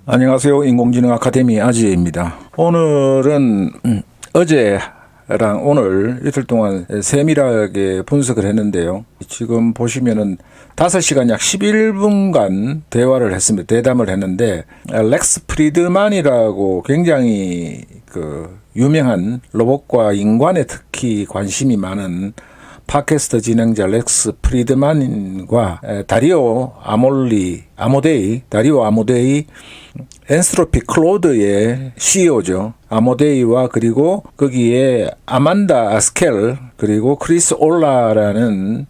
안녕하세요. 인공지능 아카데미 아지입니다. 오늘은 어제랑 오늘 이틀 동안 세밀하게 분석을 했는데요. 지금 보시면은 5시간 약 11분간 대화를 했습니다. 대담을 했는데 렉스 프리드만이라고 굉장히 유명한 로봇과 인간에 특히 관심이 많은 팟캐스트 진행자 렉스 프리드만과 다리오 아모데이, 엔트로피 클로드의 CEO죠. 아모데이와 그리고 거기에 아만다 아스켈 그리고 크리스 올라라는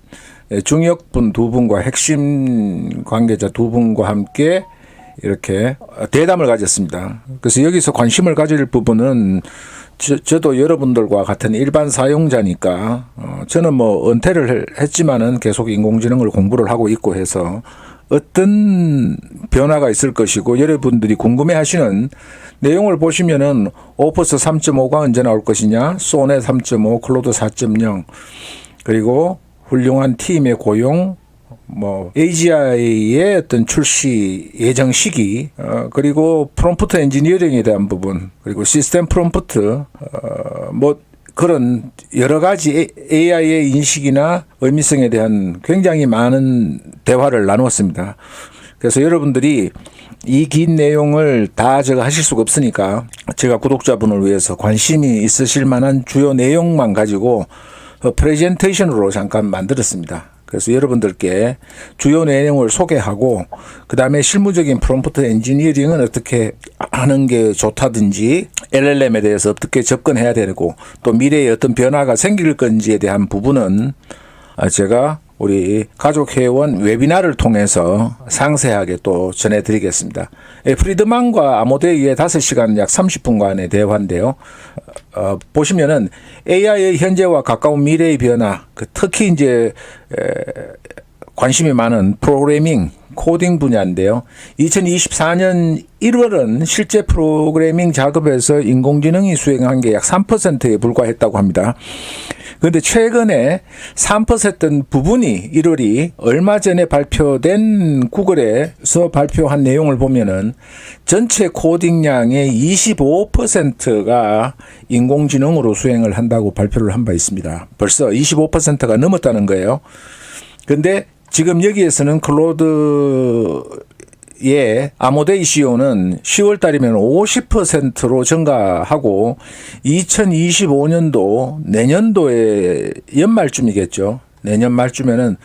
중역분 두 분과 핵심 관계자 두 분과 함께 이렇게 대담을 가졌습니다. 그래서 여기서 관심을 가질 부분은 저도 여러분들과 같은 일반 사용자니까 저는 은퇴를 했지만은 계속 인공지능을 공부를 하고 있고 해서 어떤 변화가 있을 것이고 여러분들이 궁금해하시는 내용을 보시면은 오퍼스 3.5가 언제 나올 것이냐, 소넷 3.5, 클로드 4.0 그리고 훌륭한 팀의 고용, AGI의 어떤 출시 예정 시기, 그리고 프롬프트 엔지니어링에 대한 부분, 그리고 시스템 프롬프트, 그런 여러 가지 AI의 인식이나 의미성에 대한 굉장히 많은 대화를 나누었습니다. 그래서 여러분들이 이 긴 내용을 다 제가 하실 수가 없으니까 제가 구독자분을 위해서 관심이 있으실 만한 주요 내용만 가지고 프레젠테이션으로 잠깐 만들었습니다. 그래서 여러분들께 주요 내용을 소개하고 그 다음에 실무적인 프롬프트 엔지니어링은 어떻게 하는 게 좋다든지 LLM에 대해서 어떻게 접근해야 되고 또 미래에 어떤 변화가 생길 건지에 대한 부분은 제가 우리 가족회원 웨비나를 통해서 상세하게 또 전해드리겠습니다. 프리드만과 아모데이의 5시간 약 30분간의 대화인데요. 보시면은 AI의 현재와 가까운 미래의 변화, 특히 이제 관심이 많은 프로그래밍, 코딩 분야인데요. 2024년 1월은 실제 프로그래밍 작업에서 인공지능이 수행한 게 약 3%에 불과했다고 합니다. 그런데 최근에 3%던 부분이 1월이 얼마 전에 발표된 구글에서 발표한 내용을 보면은 전체 코딩량의 25%가 인공지능으로 수행을 한다고 발표를 한 바 있습니다. 벌써 25%가 넘었다는 거예요. 그런데 지금 여기에서는 클로드의 아모데이 CEO는 10월 달이면 50%로 증가하고 2025년도 내년도에 연말쯤이겠죠. 내년 말쯤에는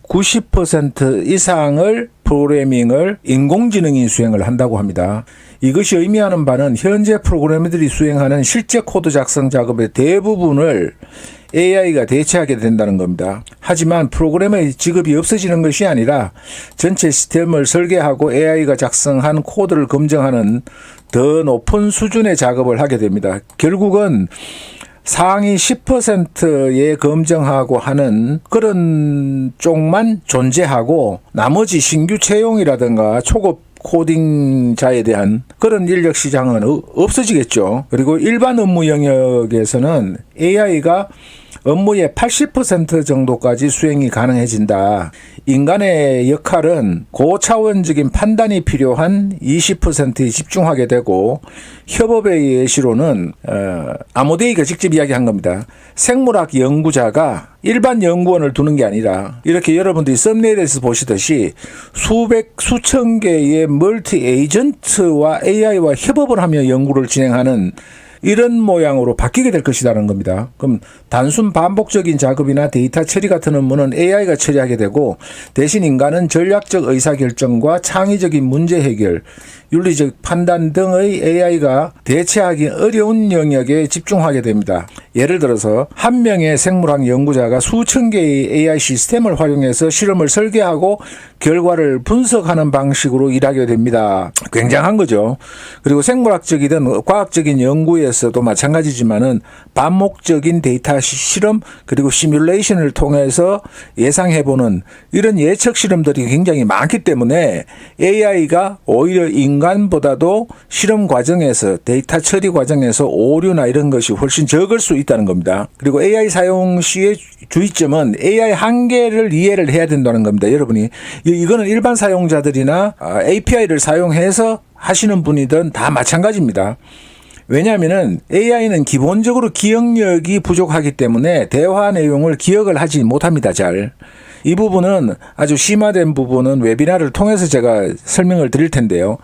90% 이상을 프로그래밍을 인공지능이 수행을 한다고 합니다. 이것이 의미하는 바는 현재 프로그래머들이 수행하는 실제 코드 작성 작업의 대부분을 AI가 대체하게 된다는 겁니다. 하지만 프로그래머의 직업이 없어지는 것이 아니라 전체 시스템을 설계하고 AI가 작성한 코드를 검증하는 더 높은 수준의 작업을 하게 됩니다. 결국은 상위 10%에 검증하고 하는 그런 쪽만 존재하고 나머지 신규 채용이라든가 초급 코딩자에 대한 그런 인력 시장은 없어지겠죠. 그리고 일반 업무 영역에서는 AI가 업무의 80% 정도까지 수행이 가능해진다. 인간의 역할은 고차원적인 판단이 필요한 20%에 집중하게 되고 협업의 예시로는 아모데이가 직접 이야기한 겁니다. 생물학 연구자가 일반 연구원을 두는 게 아니라 이렇게 여러분들이 썸네일에서 보시듯이 수천 개의 멀티 에이전트와 AI와 협업을 하며 연구를 진행하는 이런 모양으로 바뀌게 될 것이라는 겁니다. 그럼 단순 반복적인 작업이나 데이터 처리 같은 업무는 AI가 처리하게 되고 대신 인간은 전략적 의사결정과 창의적인 문제 해결, 윤리적 판단 등의 AI가 대체하기 어려운 영역에 집중하게 됩니다. 예를 들어서 한 명의 생물학 연구자가 수천 개의 AI 시스템을 활용해서 실험을 설계하고 결과를 분석하는 방식으로 일하게 됩니다. 굉장한 거죠. 그리고 생물학적이든 과학적인 연구에서도 마찬가지지만은 반복적인 데이터 실험 그리고 시뮬레이션을 통해서 예상해보는 이런 예측 실험들이 굉장히 많기 때문에 AI가 오히려 인간보다도 실험 과정에서 데이터 처리 과정에서 오류나 이런 것이 훨씬 적을 수 있다는 겁니다. 그리고 AI 사용 시의 주의점은 AI 한계를 이해를 해야 된다는 겁니다. 여러분이 이거는 일반 사용자들이나 API를 사용해서 하시는 분이든 다 마찬가지입니다. 왜냐하면은 AI는 기본적으로 기억력이 부족하기 때문에 대화 내용을 기억을 하지 못합니다. 잘. 이 부분은 아주 심화된 부분은 웨비나를 통해서 제가 설명을 드릴 텐데요.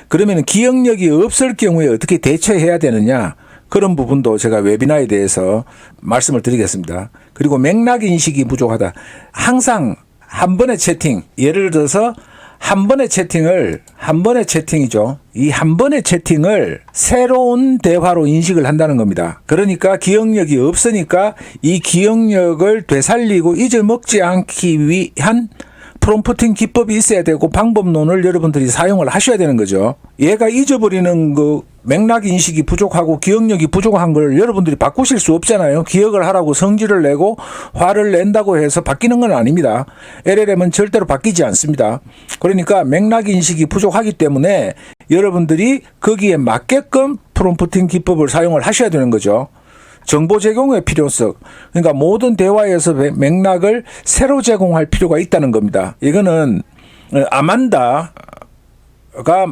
그러면 기억력이 없을 경우에 어떻게 대처해야 되느냐, 그런 부분도 제가 웨비나에 대해서 말씀을 드리겠습니다. 그리고 맥락 인식이 부족하다. 항상 한 번의 채팅, 예를 들어서 한 번의 채팅이죠. 이 한 번의 채팅을 새로운 대화로 인식을 한다는 겁니다. 그러니까 기억력이 없으니까 이 기억력을 되살리고 잊어먹지 않기 위한 프롬프팅 기법이 있어야 되고 방법론을 여러분들이 사용을 하셔야 되는 거죠. 얘가 잊어버리는 그 맥락 인식이 부족하고 기억력이 부족한 걸 여러분들이 바꾸실 수 없잖아요. 기억을 하라고 성질을 내고 화를 낸다고 해서 바뀌는 건 아닙니다. LLM은 절대로 바뀌지 않습니다. 그러니까 맥락 인식이 부족하기 때문에 여러분들이 거기에 맞게끔 프롬프팅 기법을 사용을 하셔야 되는 거죠. 정보 제공의 필요성, 그러니까 모든 대화에서 맥락을 새로 제공할 필요가 있다는 겁니다. 이거는 아만다가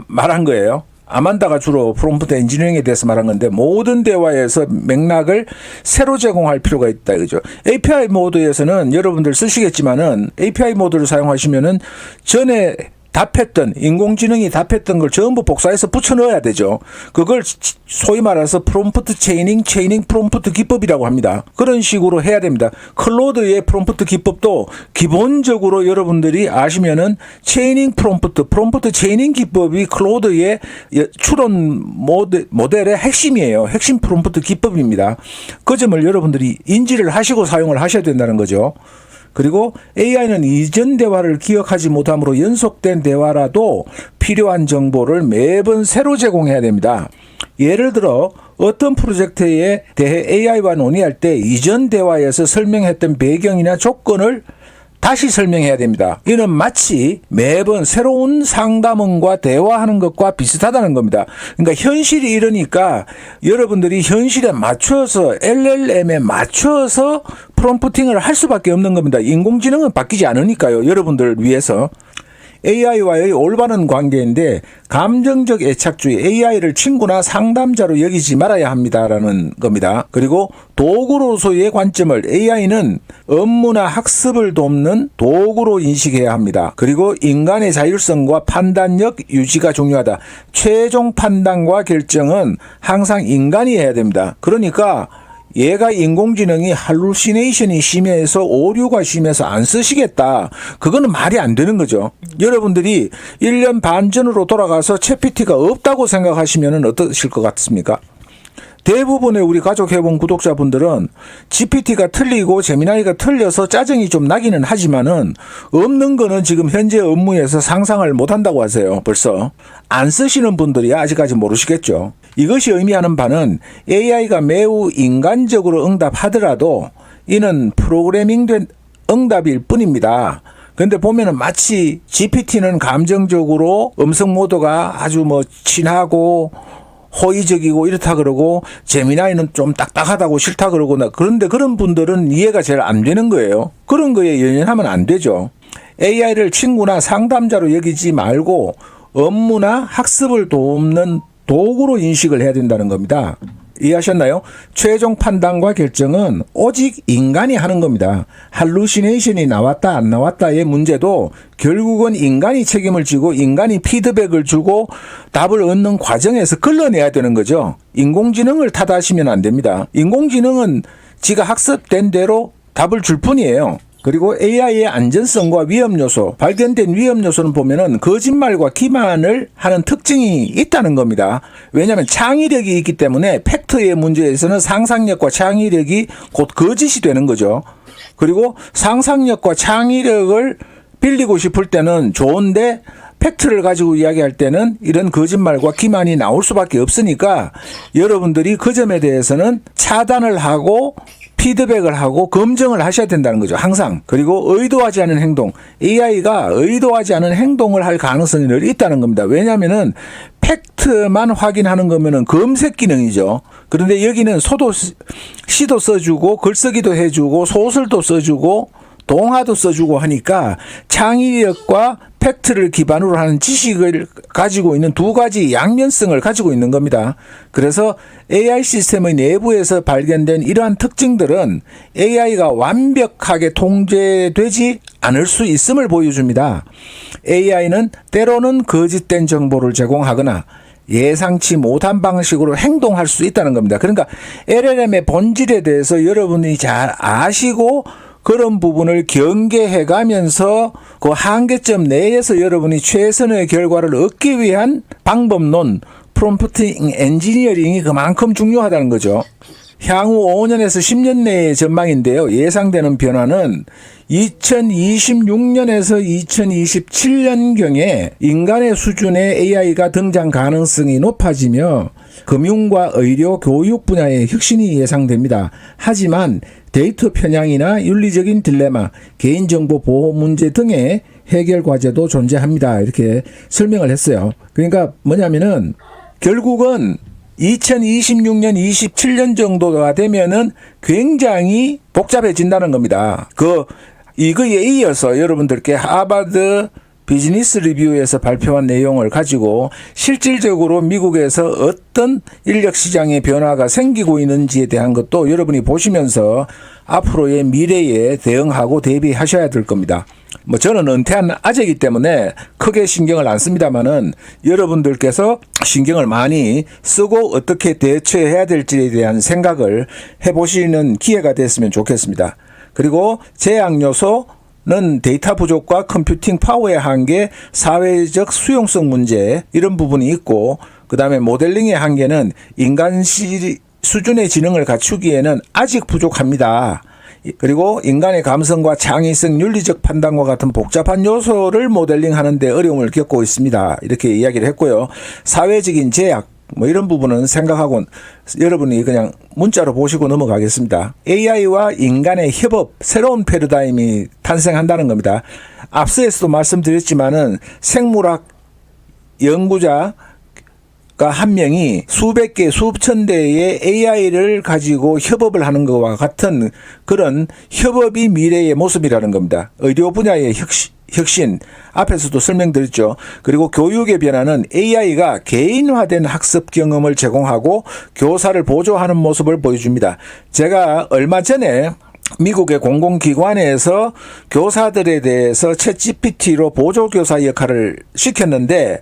말한 거예요. 아만다가 주로 프롬프트 엔지니어링에 대해서 말한 건데, 모든 대화에서 맥락을 새로 제공할 필요가 있다 이거죠. API 모드에서는 여러분들 쓰시겠지만은 API 모드를 사용하시면은 전에 답했던, 인공지능이 답했던 걸 전부 복사해서 붙여 넣어야 되죠. 그걸 소위 말해서 프롬프트 체이닝 프롬프트 기법이라고 합니다. 그런 식으로 해야 됩니다. 클로드의 프롬프트 기법도 기본적으로 여러분들이 아시면은 체이닝 프롬프트 체이닝 기법이 클로드의 추론 모델의 핵심이에요. 핵심 프롬프트 기법입니다. 그 점을 여러분들이 인지를 하시고 사용을 하셔야 된다는 거죠. 그리고 AI는 이전 대화를 기억하지 못하므로 연속된 대화라도 필요한 정보를 매번 새로 제공해야 됩니다. 예를 들어 어떤 프로젝트에 대해 AI와 논의할 때 이전 대화에서 설명했던 배경이나 조건을 다시 설명해야 됩니다. 이는 마치 매번 새로운 상담원과 대화하는 것과 비슷하다는 겁니다. 그러니까 현실이 이러니까 여러분들이 현실에 맞춰서 LLM에 맞춰서 프롬프팅을 할 수밖에 없는 겁니다. 인공지능은 바뀌지 않으니까요. 여러분들을 위해서. AI와의 올바른 관계인데 감정적 애착주의, AI를 친구나 상담자로 여기지 말아야 합니다라는 겁니다. 그리고 도구로서의 관점을 AI는 업무나 학습을 돕는 도구로 인식해야 합니다. 그리고 인간의 자율성과 판단력 유지가 중요하다. 최종 판단과 결정은 항상 인간이 해야 됩니다. 그러니까 얘가 인공지능이 할루시네이션이 심해서 오류가 심해서 안 쓰시겠다. 그거는 말이 안 되는 거죠. 여러분들이 1년 반 전으로 돌아가서 챗GPT가 없다고 생각하시면 어떠실 것 같습니까? 대부분의 우리 가족 해본 구독자분들은 GPT가 틀리고 제미나이가 틀려서 짜증이 좀 나기는 하지만은 없는 거는 지금 현재 업무에서 상상을 못 한다고 하세요. 벌써. 안 쓰시는 분들이 아직까지 모르시겠죠. 이것이 의미하는 바는 AI가 매우 인간적으로 응답하더라도 이는 프로그래밍된 응답일 뿐입니다. 그런데 보면은 마치 GPT는 감정적으로 음성 모드가 아주 친하고 호의적이고 이렇다 그러고 제미나이는 좀 딱딱하다고 싫다 그러고 그런데 그런 분들은 이해가 잘 안 되는 거예요. 그런 거에 연연하면 안 되죠. AI를 친구나 상담자로 여기지 말고 업무나 학습을 돕는 도구로 인식을 해야 된다는 겁니다. 이해하셨나요? 최종 판단과 결정은 오직 인간이 하는 겁니다. 할루시네이션이 나왔다 안 나왔다의 문제도 결국은 인간이 책임을 지고 인간이 피드백을 주고 답을 얻는 과정에서 걸러내야 되는 거죠. 인공지능을 탓하시면 안 됩니다. 인공지능은 지가 학습된 대로 답을 줄 뿐이에요. 그리고 AI의 안전성과 위험 요소, 발견된 위험 요소는 보면은 거짓말과 기만을 하는 특징이 있다는 겁니다. 왜냐하면 창의력이 있기 때문에 팩트의 문제에서는 상상력과 창의력이 곧 거짓이 되는 거죠. 그리고 상상력과 창의력을 빌리고 싶을 때는 좋은데 팩트를 가지고 이야기할 때는 이런 거짓말과 기만이 나올 수밖에 없으니까 여러분들이 그 점에 대해서는 차단을 하고 피드백을 하고 검증을 하셔야 된다는 거죠. 항상. 그리고 의도하지 않은 행동. AI가 의도하지 않은 행동을 할 가능성이 늘 있다는 겁니다. 왜냐하면은 팩트만 확인하는 거면은 검색 기능이죠. 그런데 여기는 시도 써주고 글쓰기도 해주고 소설도 써주고 동화도 써주고 하니까 창의력과 팩트를 기반으로 하는 지식을 가지고 있는 두 가지 양면성을 가지고 있는 겁니다. 그래서 AI 시스템의 내부에서 발견된 이러한 특징들은 AI가 완벽하게 통제되지 않을 수 있음을 보여줍니다. AI는 때로는 거짓된 정보를 제공하거나 예상치 못한 방식으로 행동할 수 있다는 겁니다. 그러니까 LLM의 본질에 대해서 여러분이 잘 아시고 그런 부분을 경계해 가면서 그 한계점 내에서 여러분이 최선의 결과를 얻기 위한 방법론, 프롬프트 엔지니어링이 그만큼 중요하다는 거죠. 향후 5년에서 10년 내의 전망인데요. 예상되는 변화는 2026년에서 2027년경에 인간의 수준의 AI가 등장 가능성이 높아지며 금융과 의료, 교육 분야의 혁신이 예상됩니다. 하지만 데이터 편향이나 윤리적인 딜레마, 개인정보 보호 문제 등의 해결 과제도 존재합니다. 이렇게 설명을 했어요. 그러니까 뭐냐면은 결국은 2026년, 27년 정도가 되면은 굉장히 복잡해진다는 겁니다. 이거에 이어서 여러분들께 하버드 비즈니스 리뷰에서 발표한 내용을 가지고 실질적으로 미국에서 어떤 인력 시장의 변화가 생기고 있는지에 대한 것도 여러분이 보시면서 앞으로의 미래에 대응하고 대비하셔야 될 겁니다. 저는 은퇴한 아재이기 때문에 크게 신경을 안 씁니다만은 여러분들께서 신경을 많이 쓰고 어떻게 대처해야 될지에 대한 생각을 해보시는 기회가 됐으면 좋겠습니다. 그리고 제약 요소는 데이터 부족과 컴퓨팅 파워의 한계, 사회적 수용성 문제 이런 부분이 있고 그 다음에 모델링의 한계는 인간 수준의 지능을 갖추기에는 아직 부족합니다. 그리고 인간의 감성과 창의성, 윤리적 판단과 같은 복잡한 요소를 모델링하는 데 어려움을 겪고 있습니다. 이렇게 이야기를 했고요. 사회적인 제약 이런 부분은 생각하고 여러분이 그냥 문자로 보시고 넘어가겠습니다. AI와 인간의 협업, 새로운 패러다임이 탄생한다는 겁니다. 앞서에서도 말씀드렸지만은 생물학 연구자 한 명이 수백 개, 수천 대의 AI를 가지고 협업을 하는 것과 같은 그런 협업이 미래의 모습이라는 겁니다. 의료 분야의 혁신, 앞에서도 설명드렸죠. 그리고 교육의 변화는 AI가 개인화된 학습 경험을 제공하고 교사를 보조하는 모습을 보여줍니다. 제가 얼마 전에 미국의 공공기관에서 교사들에 대해서 챗GPT로 보조교사 역할을 시켰는데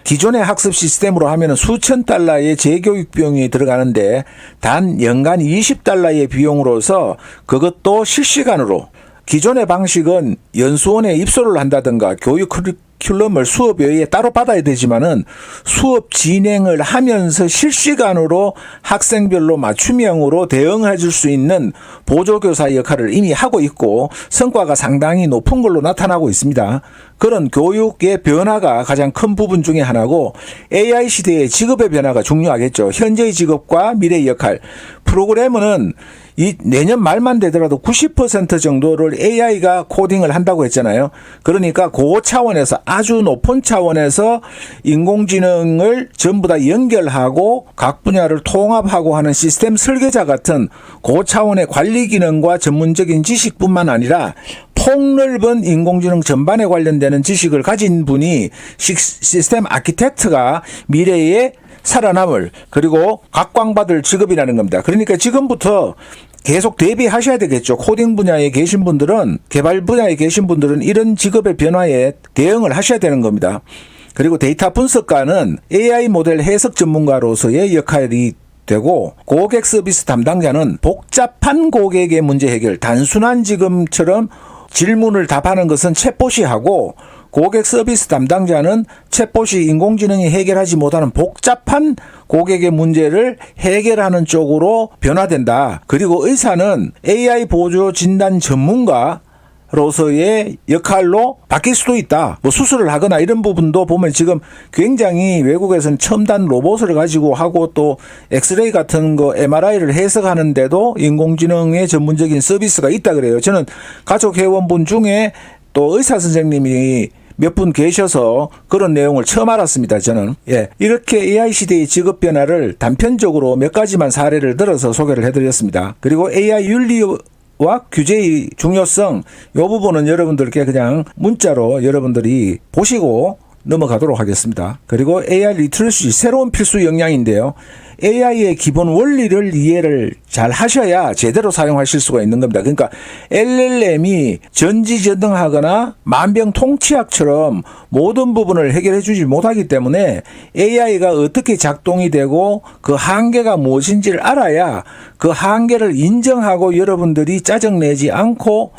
기존의 학습 시스템으로 하면 수천 달러의 재교육 비용이 들어가는데 단 연간 $20의 비용으로서 그것도 실시간으로 기존의 방식은 연수원에 입소를 한다든가 교육 커리큘럼을 수업 외에 따로 받아야 되지만은 수업 진행을 하면서 실시간으로 학생별로 맞춤형으로 대응해 줄 수 있는 보조교사 역할을 이미 하고 있고 성과가 상당히 높은 걸로 나타나고 있습니다. 그런 교육의 변화가 가장 큰 부분 중에 하나고 AI 시대의 직업의 변화가 중요하겠죠. 현재의 직업과 미래의 역할. 프로그래머는 이 내년 말만 되더라도 90% 정도를 AI가 코딩을 한다고 했잖아요. 그러니까 그 차원에서 아주 높은 차원에서 인공지능을 전부 다 연결하고 각 분야를 통합하고 하는 시스템 설계자 같은 그 차원의 관리 기능과 전문적인 지식뿐만 아니라 폭넓은 인공지능 전반에 관련되는 지식을 가진 분이 시스템 아키텍트가 미래에 살아남을 그리고 각광받을 직업이라는 겁니다. 그러니까 지금부터 계속 대비하셔야 되겠죠. 코딩 분야에 계신 분들은, 개발 분야에 계신 분들은 이런 직업의 변화에 대응을 하셔야 되는 겁니다. 그리고 데이터 분석가는 AI 모델 해석 전문가로서의 역할이 되고 고객 서비스 담당자는 복잡한 고객의 문제 해결, 단순한 지금처럼 질문을 답하는 것은 챗봇이 하고 고객 서비스 담당자는 챗봇이 인공지능이 해결하지 못하는 복잡한 고객의 문제를 해결하는 쪽으로 변화된다. 그리고 의사는 AI 보조 진단 전문가로서의 역할로 바뀔 수도 있다. 수술을 하거나 이런 부분도 보면 지금 굉장히 외국에서는 첨단 로봇을 가지고 하고 또 엑스레이 같은 거 MRI를 해석하는데도 인공지능의 전문적인 서비스가 있다 그래요. 저는 가족 회원분 중에 또 의사 선생님이 몇 분 계셔서 그런 내용을 처음 알았습니다. 저는. 이렇게 AI 시대의 직업 변화를 단편적으로 몇 가지만 사례를 들어서 소개를 해드렸습니다. 그리고 AI 윤리 와 규제의 중요성 이 부분은 여러분들께 그냥 문자로 여러분들이 보시고 넘어가도록 하겠습니다. 그리고 AI 리트러시 새로운 필수 역량인데요. AI의 기본 원리를 이해를 잘 하셔야 제대로 사용하실 수가 있는 겁니다. 그러니까 LLM이 전지전능하거나 만병통치약처럼 모든 부분을 해결해 주지 못하기 때문에 AI가 어떻게 작동이 되고 그 한계가 무엇인지를 알아야 그 한계를 인정하고 여러분들이 짜증내지 않고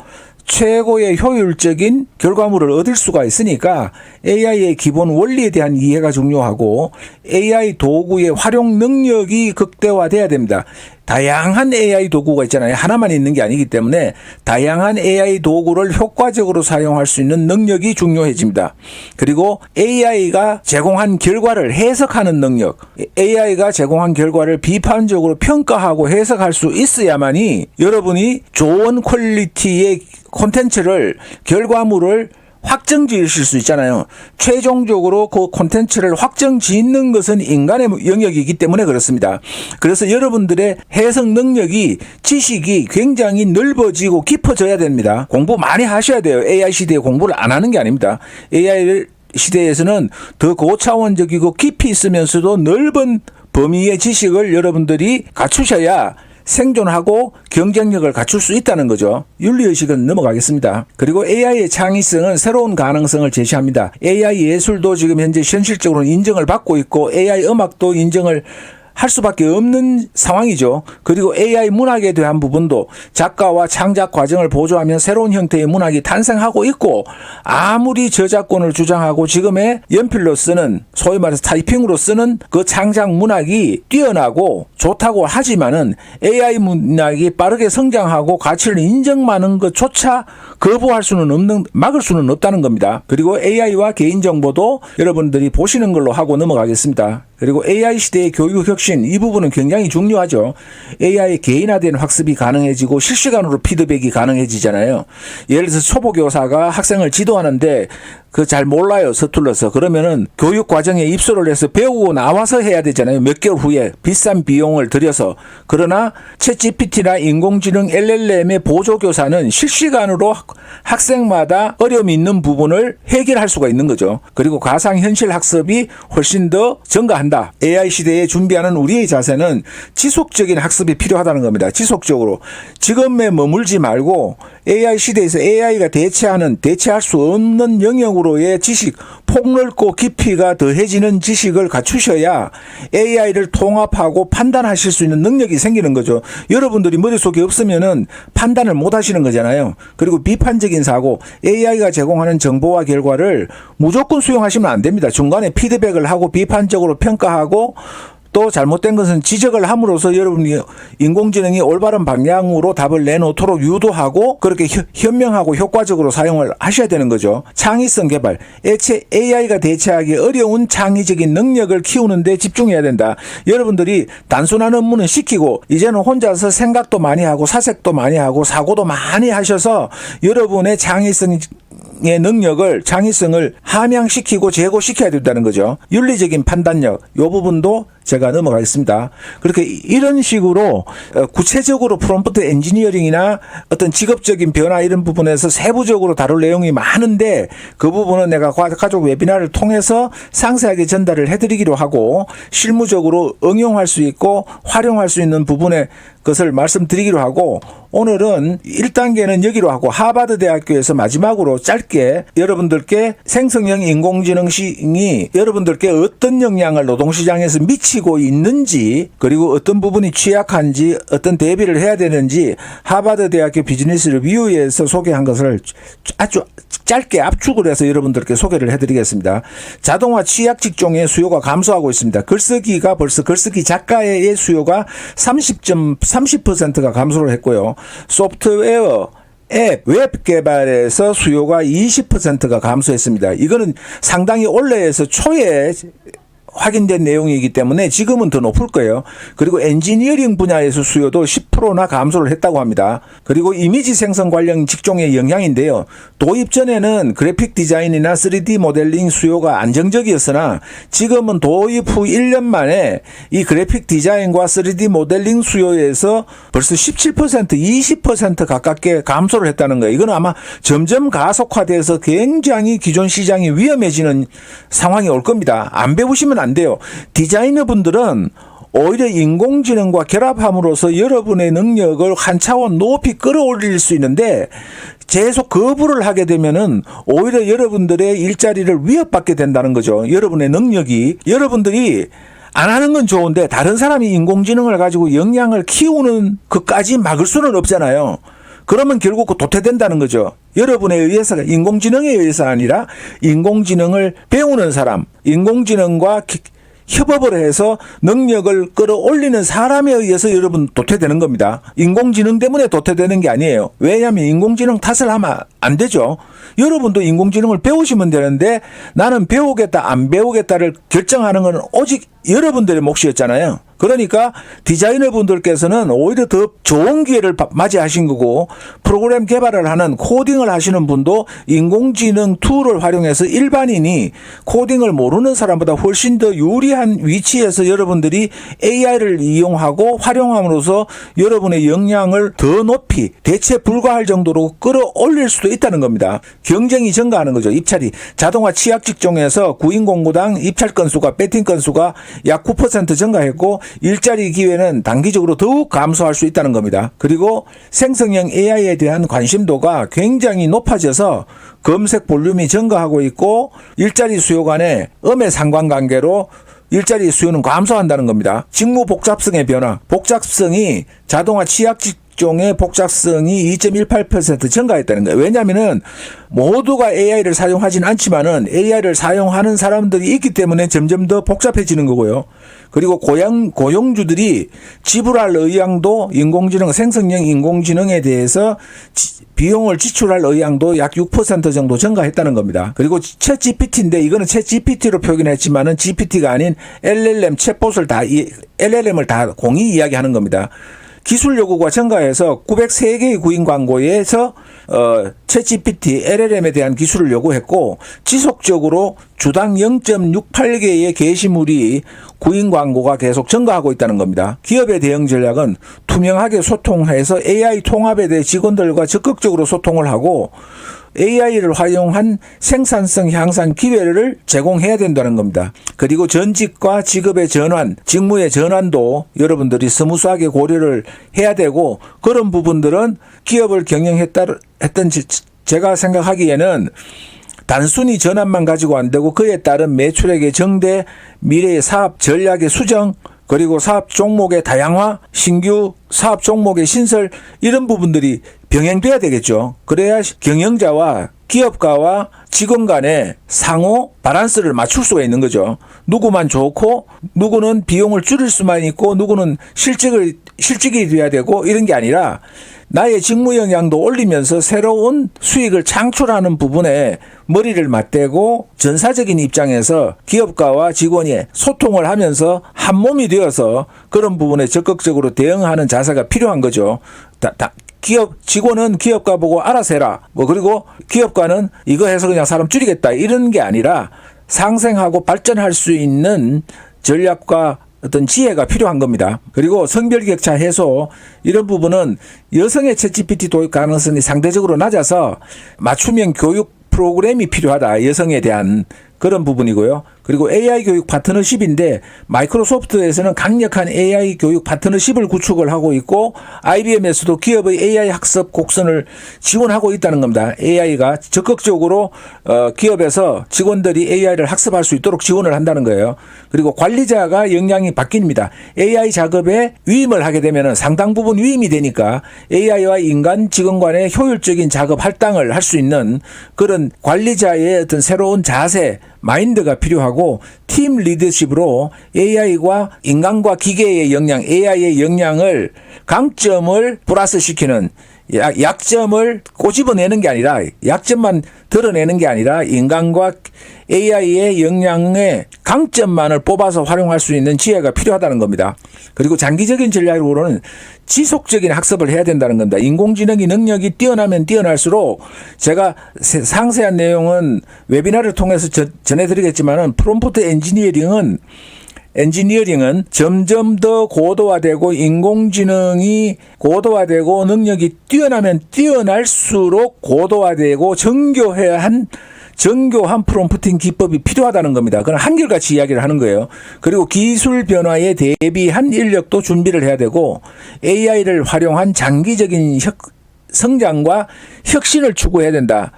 최고의 효율적인 결과물을 얻을 수가 있으니까 AI의 기본 원리에 대한 이해가 중요하고 AI 도구의 활용 능력이 극대화돼야 됩니다. 다양한 AI 도구가 있잖아요. 하나만 있는 게 아니기 때문에 다양한 AI 도구를 효과적으로 사용할 수 있는 능력이 중요해집니다. 그리고 AI가 제공한 결과를 해석하는 능력, AI가 제공한 결과를 비판적으로 평가하고 해석할 수 있어야만이 여러분이 좋은 퀄리티의 콘텐츠를 결과물을 확정 지으실 수 있잖아요. 최종적으로 그 콘텐츠를 확정 짓는 것은 인간의 영역이기 때문에 그렇습니다. 그래서 여러분들의 해석 능력이 지식이 굉장히 넓어지고 깊어져야 됩니다. 공부 많이 하셔야 돼요. AI 시대에 공부를 안 하는 게 아닙니다. AI 시대에서는 더 고차원적이고 깊이 있으면서도 넓은 범위의 지식을 여러분들이 갖추셔야 생존하고 경쟁력을 갖출 수 있다는 거죠. 윤리의식은 넘어가겠습니다. 그리고 AI의 창의성은 새로운 가능성을 제시합니다. AI 예술도 지금 현재 현실적으로 인정을 받고 있고 AI 음악도 인정을 할 수밖에 없는 상황이죠. 그리고 AI 문학에 대한 부분도 작가와 창작 과정을 보조하면 새로운 형태의 문학이 탄생하고 있고 아무리 저작권을 주장하고 지금의 연필로 쓰는 소위 말해서 타이핑으로 쓰는 그 창작 문학이 뛰어나고 좋다고 하지만은 AI 문학이 빠르게 성장하고 가치를 인정받는 것조차 거부할 수는 없는, 막을 수는 없다는 겁니다. 그리고 AI와 개인정보도 여러분들이 보시는 걸로 하고 넘어가겠습니다. 그리고 AI 시대의 교육 혁신 이 부분은 굉장히 중요하죠. AI 개인화된 학습이 가능해지고 실시간으로 피드백이 가능해지잖아요. 예를 들어서 초보교사가 학생을 지도하는데 그 잘 몰라요. 서툴러서. 그러면은 교육 과정에 입소를 해서 배우고 나와서 해야 되잖아요. 몇 개월 후에 비싼 비용을 들여서. 그러나 챗GPT나 인공지능 LLM의 보조교사는 실시간으로 학생마다 어려움이 있는 부분을 해결할 수가 있는 거죠. 그리고 가상현실 학습이 훨씬 더 증가한다. AI 시대에 준비하는 우리의 자세는 지속적인 학습이 필요하다는 겁니다. 지속적으로. 지금에 머물지 말고 AI 시대에서 AI가 대체할 수 없는 영역으로의 지식, 폭넓고 깊이가 더해지는 지식을 갖추셔야 AI를 통합하고 판단하실 수 있는 능력이 생기는 거죠. 여러분들이 머릿속에 없으면은 판단을 못 하시는 거잖아요. 그리고 비판적인 사고, AI가 제공하는 정보와 결과를 무조건 수용하시면 안 됩니다. 중간에 피드백을 하고 비판적으로 평가하고 또 잘못된 것은 지적을 함으로써 여러분이 인공지능이 올바른 방향으로 답을 내놓도록 유도하고 그렇게 현명하고 효과적으로 사용을 하셔야 되는 거죠. 창의성 개발, AI가 대체하기 어려운 창의적인 능력을 키우는 데 집중해야 된다. 여러분들이 단순한 업무는 시키고 이제는 혼자서 생각도 많이 하고 사색도 많이 하고 사고도 많이 하셔서 여러분의 창의성의 창의성을 함양시키고 제고시켜야 된다는 거죠. 윤리적인 판단력, 이 부분도 제가 넘어가겠습니다. 그렇게 이런 식으로 구체적으로 프롬프트 엔지니어링이나 어떤 직업적인 변화 이런 부분에서 세부적으로 다룰 내용이 많은데 그 부분은 내가 가족 웨비나를 통해서 상세하게 전달을 해드리기로 하고 실무적으로 응용할 수 있고 활용할 수 있는 부분의 것을 말씀드리기로 하고 오늘은 1단계는 여기로 하고 하버드 대학교에서 마지막으로 짧게 여러분들께 생성형 인공지능이 여러분들께 어떤 영향을 노동시장에서 미치고 있는지 그리고 어떤 부분이 취약한지 어떤 대비를 해야 되는지 하버드 대학교 비즈니스 리뷰에서 소개한 것을 아주 짧게 압축을 해서 여러분들께 소개를 해드리겠습니다. 자동화 취약 직종의 수요가 감소하고 있습니다. 글쓰기가 벌써 글쓰기 작가의 수요가 30%가 감소를 했고요. 소프트웨어 앱, 웹 개발에서 수요가 20%가 감소했습니다. 이거는 상당히 올해에서 초에 확인된 내용이기 때문에 지금은 더 높을 거예요. 그리고 엔지니어링 분야에서 수요도 10%나 감소를 했다고 합니다. 그리고 이미지 생성 관련 직종의 영향인데요. 도입 전에는 그래픽 디자인이나 3D 모델링 수요가 안정적이었으나 지금은 도입 후 1년 만에 이 그래픽 디자인과 3D 모델링 수요에서 벌써 17%, 20% 가깝게 감소를 했다는 거예요. 이건 아마 점점 가속화돼서 굉장히 기존 시장이 위험해지는 상황이 올 겁니다. 안 배우시면 안 돼요. 디자이너 분들은 오히려 인공지능과 결합함으로써 여러분의 능력을 한 차원 높이 끌어올릴 수 있는데 계속 거부를 하게 되면은 오히려 여러분들의 일자리를 위협받게 된다는 거죠. 여러분의 능력이. 여러분들이 안 하는 건 좋은데 다른 사람이 인공지능을 가지고 역량을 키우는 것까지 막을 수는 없잖아요. 그러면 결국 도태된다는 거죠. 여러분에 의해서가 인공지능에 의해서 아니라 인공지능을 배우는 사람, 인공지능과 협업을 해서 능력을 끌어올리는 사람에 의해서 여러분 도태되는 겁니다. 인공지능 때문에 도태되는 게 아니에요. 왜냐하면 인공지능 탓을 하면 안 되죠. 여러분도 인공지능을 배우시면 되는데 나는 배우겠다 안 배우겠다를 결정하는 건 오직 여러분들의 몫이었잖아요. 그러니까 디자이너 분들께서는 오히려 더 좋은 기회를 맞이하신 거고 프로그램 개발을 하는 코딩을 하시는 분도 인공지능 툴을 활용해서 일반인이 코딩을 모르는 사람보다 훨씬 더 유리한 위치에서 여러분들이 AI를 이용하고 활용함으로써 여러분의 역량을 더 높이 대체 불가할 정도로 끌어올릴 수도 있다는 겁니다. 경쟁이 증가하는 거죠. 입찰이 자동화 취약 직종에서 구인 공고당 입찰 건수가 배팅 건수가 약 9% 증가했고 일자리 기회는 단기적으로 더욱 감소할 수 있다는 겁니다. 그리고 생성형 AI에 대한 관심도가 굉장히 높아져서 검색 볼륨이 증가하고 있고 일자리 수요 간의 음의 상관관계로 일자리 수요는 감소한다는 겁니다. 직무 복잡성의 변화, 복잡성이 자동화 취약 직종의 복잡성이 2.18% 증가했다는 거예요. 왜냐하면은 모두가 AI를 사용하진 않지만은 AI를 사용하는 사람들이 있기 때문에 점점 더 복잡해지는 거고요. 그리고 고용주들이 지불할 의향도 인공지능, 생성형 인공지능에 대해서 비용을 지출할 의향도 약 6% 정도 증가했다는 겁니다. 그리고 챗 GPT인데 이거는 챗 GPT로 표현했지만은 GPT가 아닌 LLM LLM을 다 공이 이야기하는 겁니다. 기술 요구가 증가해서 903개의 구인 광고에서 챗 GPT, LLM에 대한 기술을 요구했고 지속적으로 주당 0.68개의 게시물이 구인 광고가 계속 증가하고 있다는 겁니다. 기업의 대응 전략은 투명하게 소통해서 AI 통합에 대해 직원들과 적극적으로 소통을 하고 AI를 활용한 생산성 향상 기회를 제공해야 된다는 겁니다. 그리고 전직과 직업의 전환, 직무의 전환도 여러분들이 스무스하게 고려를 해야 되고 그런 부분들은 기업을 경영했던 제가 생각하기에는 단순히 전환만 가지고 안 되고 그에 따른 매출액의 증대, 미래의 사업 전략의 수정, 그리고 사업 종목의 다양화, 신규 사업 종목의 신설 이런 부분들이 병행돼야 되겠죠. 그래야 경영자와 기업가와 직원 간의 상호 밸런스를 맞출 수가 있는 거죠. 누구만 좋고 누구는 비용을 줄일 수만 있고 누구는 실직이 돼야 되고 이런 게 아니라 나의 직무 역량도 올리면서 새로운 수익을 창출하는 부분에 머리를 맞대고 전사적인 입장에서 기업가와 직원이 소통을 하면서 한 몸이 되어서 그런 부분에 적극적으로 대응하는 자세가 필요한 거죠. 직원은 기업가 보고 알아서 해라. 그리고 기업가는 이거 해서 그냥 사람 줄이겠다. 이런 게 아니라 상생하고 발전할 수 있는 전략과 어떤 지혜가 필요한 겁니다. 그리고 성별 격차 해소 이런 부분은 여성의 챗GPT 도입 가능성이 상대적으로 낮아서 맞춤형 교육 프로그램이 필요하다. 여성에 대한 그런 부분이고요. 그리고 AI 교육 파트너십인데 마이크로소프트에서는 강력한 AI 교육 파트너십을 구축을 하고 있고 IBM에서도 기업의 AI 학습 곡선을 지원하고 있다는 겁니다. AI가 적극적으로 기업에서 직원들이 AI를 학습할 수 있도록 지원을 한다는 거예요. 그리고 관리자가 역량이 바뀝니다. AI 작업에 위임을 하게 되면 상당 부분 위임이 되니까 AI와 인간 직원 간의 효율적인 작업 할당을 할 수 있는 그런 관리자의 어떤 새로운 자세, 마인드가 필요하고 팀 리더십으로 AI와 인간과 기계의 역량, AI의 역량을 강점을 플러스시키는 약점을 꼬집어내는 게 아니라 약점만 드러내는 게 아니라 인간과 AI의 역량의 강점만을 뽑아서 활용할 수 있는 지혜가 필요하다는 겁니다. 그리고 장기적인 전략으로는 지속적인 학습을 해야 된다는 겁니다. 인공지능의 능력이 뛰어나면 뛰어날수록 제가 상세한 내용은 웨비나를 통해서 전해드리겠지만은 프롬프트 엔지니어링은 점점 더 고도화되고 인공지능이 고도화되고 능력이 뛰어나면 뛰어날수록 고도화되고 정교한 프롬프팅 기법이 필요하다는 겁니다. 그건 한결같이 이야기를 하는 거예요. 그리고 기술 변화에 대비한 인력도 준비를 해야 되고 AI를 활용한 장기적인 성장과 혁신을 추구해야 된다.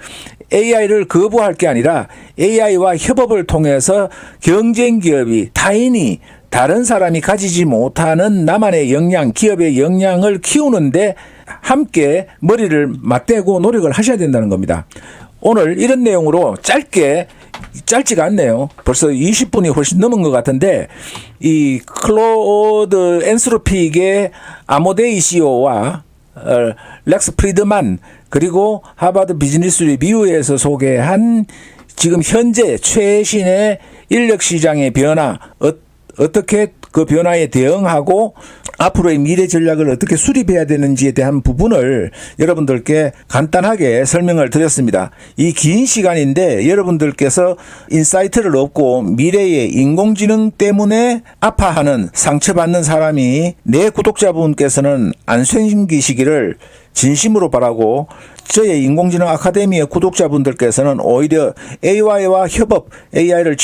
AI를 거부할 게 아니라 AI와 협업을 통해서 경쟁 기업이 타인이 다른 사람이 가지지 못하는 나만의 역량, 기업의 역량을 키우는데 함께 머리를 맞대고 노력을 하셔야 된다는 겁니다. 오늘 이런 내용으로 짧지가 않네요. 벌써 20분이 훨씬 넘은 것 같은데 이 클로드 엔스로픽의 아모데이 CEO와 렉스 프리드만 그리고 하버드 비즈니스 리뷰에서 소개한 지금 현재 최신의 인력 시장의 변화, 어떻게 그 변화에 대응하고 앞으로의 미래 전략을 어떻게 수립해야 되는지에 대한 부분을 여러분들께 간단하게 설명을 드렸습니다. 이 긴 시간인데 여러분들께서 인사이트를 얻고 미래의 인공지능 때문에 아파하는 상처받는 사람이 내 구독자분께서는 안 생기시기를 진심으로 바라고 저의 인공지능 아카데미의 구독자분들께서는 오히려 AI와 협업, AI를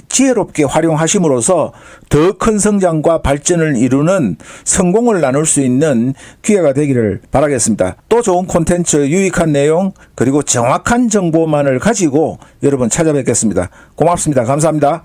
지혜롭게 활용하심으로써 더 큰 성장과 발전을 이루는 성공을 나눌 수 있는 기회가 되기를 바라겠습니다. 또 좋은 콘텐츠, 유익한 내용, 그리고 정확한 정보만을 가지고 여러분 찾아뵙겠습니다. 고맙습니다. 감사합니다.